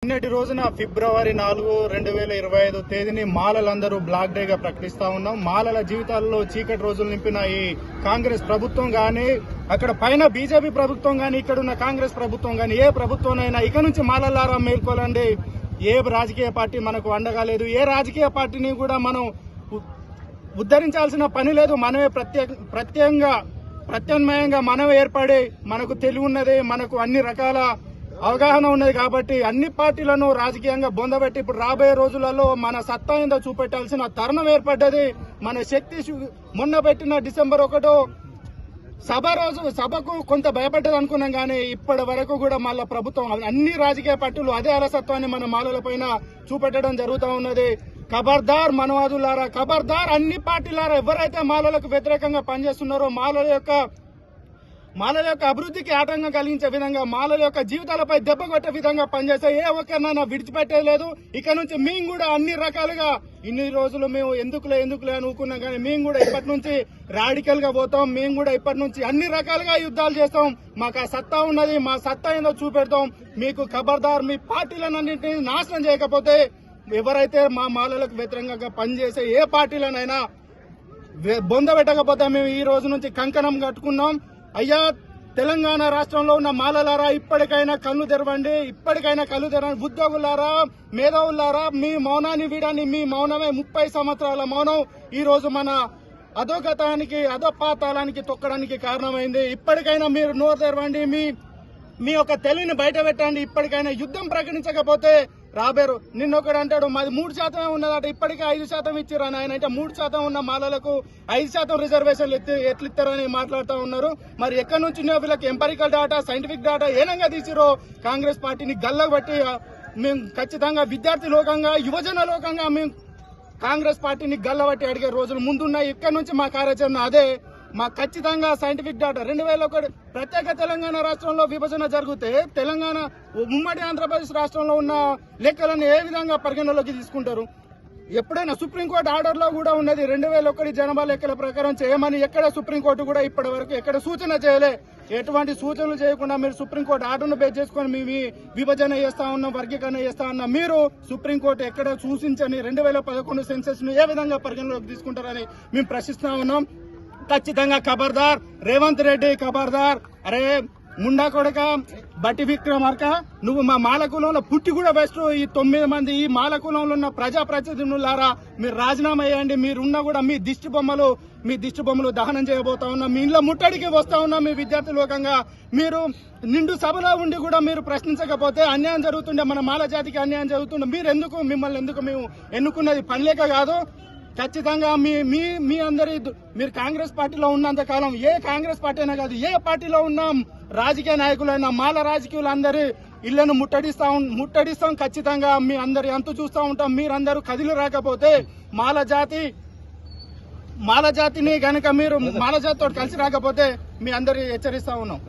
నిన్నటి రోజున ఫిబ్రవరి 4, 2025 తేదీని మాలలందరూ బ్లాక్ డేగా ప్రకటిస్తా ఉన్నాం. మాలల జీవితాల్లో చీకటి రోజులు నింపిన ఈ కాంగ్రెస్ ప్రభుత్వం గాని, అక్కడ పైన బీజేపీ ప్రభుత్వం గాని, ఇక్కడున్న కాంగ్రెస్ ప్రభుత్వం గాని, ఏ ప్రభుత్వంనైనా ఇక నుంచి మాలలారా మేల్కోలండి. ఏ రాజకీయ పార్టీ మనకు అండగా లేదు. ఏ రాజకీయ పార్టీని కూడా మనం ఉద్ధరించాల్సిన పని లేదు. మనమే ప్రత్యామ్నాయంగా మనమే ఏర్పడి, మనకు తెలివి ఉన్నది, మనకు అన్ని రకాల అవగాహన ఉన్నది కాబట్టి అన్ని పార్టీలను రాజకీయంగా బొందబెట్టి ఇప్పుడు రాబోయే రోజులలో మన సత్తా ఏందో చూపెట్టాల్సిన తరుణం ఏర్పడ్డది. మన శక్తి మొన్న పెట్టిన డిసెంబర్ 1 సభకు కొంత భయపడ్డది అనుకున్నాం కానీ ఇప్పటి వరకు కూడా మళ్ళా ప్రభుత్వం అన్ని రాజకీయ పార్టీలు అదే అలసత్వాన్ని మన మాలల పైన చూపెట్టడం జరుగుతూ ఉన్నది. ఖబర్దార్ మనవాదులారా, ఖబర్దార్ అన్ని పార్టీలారా, ఎవరైతే మాలలకు వ్యతిరేకంగా పనిచేస్తున్నారో, మాలల యొక్క అభివృద్ధికి ఆటంకం కలిగించే విధంగా, మాలల యొక్క జీవితాలపై దెబ్బ కొట్టే విధంగా పనిచేస్తే ఏ ఒక్కరినైనా విడిచిపెట్టలేదు. ఇక నుంచి మేము కూడా అన్ని రకాలుగా ఇన్ని రోజులు మేము ఎందుకులే అనుకున్నాం కానీ మేము కూడా ఇప్పటి నుంచి రాడికల్ గా పోతాం. మేము కూడా ఇప్పటి నుంచి అన్ని రకాలుగా యుద్ధాలు చేస్తాం. మాకు ఆ సత్తా ఉన్నది, మా సత్తా ఏందో చూపెడతాం. మీకు ఖబర్దార్, మీ పార్టీలన్నింటినీ నాశనం చేయకపోతే, ఎవరైతే మా మాలలకు వ్యతిరేకంగా పనిచేసే ఏ పార్టీలనైనా బొందబెట్టకపోతే మేము ఈ రోజు నుంచి కంకణం కట్టుకున్నాం. అయ్యా తెలంగాణ రాష్ట్రంలో ఉన్న మాలలారా, ఇప్పటికైనా కళ్ళు తెరవండి. ఉద్యోగులారా, మేధావులారా, మీ మౌనాన్ని వీడని. మీ మౌనమే 30 సంవత్సరాల మౌనం ఈ రోజు మన అధోపాతాళానికి తొక్కడానికి కారణమైంది. ఇప్పటికైనా మీరు నోరు తెరవండి, మీ యొక్క తెలివిని బయట పెట్టండి. ఇప్పటికైనా యుద్ధం ప్రకటించకపోతే రాబేరు నిన్నొకడు అంటాడు మాది 3% ఉన్నదట, ఇప్పటికే 5% ఇచ్చారని. ఆయన అంటే 3% ఉన్న మాలలకు 5% రిజర్వేషన్లు ఎట్లిస్తారని మాట్లాడుతూ ఉన్నారు. మరి ఎక్కడి నుంచి వీళ్ళకి ఎంపరికల్ డాటా, సైంటిఫిక్ డాటా ఏనంగా తీసిరో కాంగ్రెస్ పార్టీని గల్లబట్టి మేము ఖచ్చితంగా విద్యార్థి లోకంగా, యువజన లోకంగా మేము కాంగ్రెస్ పార్టీని గల్లబట్టి అడిగే రోజులు ముందున్నాయి. ఇక్కడి నుంచి మా కార్యాచరణ అదే. మాకు ఖచ్చితంగా సైంటిఫిక్ డాటా 2001 ప్రత్యేక తెలంగాణ రాష్ట్రంలో విభజన జరిగితే తెలంగాణ ఉమ్మడి ఆంధ్రప్రదేశ్ రాష్ట్రంలో ఉన్న లెక్కలను ఏ విధంగా పరిగణలోకి తీసుకుంటారు? ఎప్పుడైనా సుప్రీంకోర్టు ఆర్డర్ లో కూడా ఉన్నది 2001 జనాభా లెక్కల ప్రకారం చేయమని. ఎక్కడ సుప్రీంకోర్టు కూడా ఇప్పటి వరకు ఎక్కడ సూచన చేయలే. ఎటువంటి సూచనలు చేయకుండా మీరు సుప్రీంకోర్టు ఆర్డర్ను బేస్ చేసుకుని మీ విభజన చేస్తా ఉన్నాం, వర్గీకరణ చేస్తా ఉన్నాం. మీరు సుప్రీంకోర్టు ఎక్కడ సూచించని 2011 సెన్సెస్ ను ఏ విధంగా పరిగణలోకి తీసుకుంటారని మేము ప్రశ్నిస్తా ఉన్నాం. ఖచ్చితంగా ఖబర్దార్ రేవంత్ రెడ్డి, ఖబర్దార్. అరే ముండా కొడక, బట్టి విక్రమార్క, నువ్వు మా మాలకులంలో పుట్టి కూడా వేస్ట్. ఈ 9 మంది ఈ మాలకులంలో ఉన్న ప్రజాప్రతినిధులారా, మీరు రాజీనామా చేయండి. మీరున్నా కూడా మీ దిష్టి బొమ్మలు దహనం చేయబోతా ఉన్నా. మీ ఇంట్లో ముట్టడికి వస్తా ఉన్నా. మీ విద్యార్థి లోకంగా మీరు నిండు సభలో ఉండి కూడా మీరు ప్రశ్నించకపోతే అన్యాయం జరుగుతుండే, మన మాల జాతికి అన్యాయం జరుగుతుండే. మిమ్మల్ని ఎందుకు మేము ఎన్నుకున్నది పనిలేక కాదు. ఖచ్చితంగా మీ అందరి మీరు కాంగ్రెస్ పార్టీలో ఉన్నంత కాలం, ఏ కాంగ్రెస్ పార్టీ అయినా కాదు, ఏ పార్టీలో ఉన్న రాజకీయ నాయకులైనా మాల రాజకీయులందరి ఇళ్లను ముట్టడిస్తాం. ఖచ్చితంగా మీ అందరి అంతు చూస్తూ ఉంటాం. మీరందరూ కదిలి రాకపోతే మాల జాతిని గనక మీరు మాల జాతితో కలిసి రాకపోతే మీ అందరి హెచ్చరిస్తా ఉన్నాం.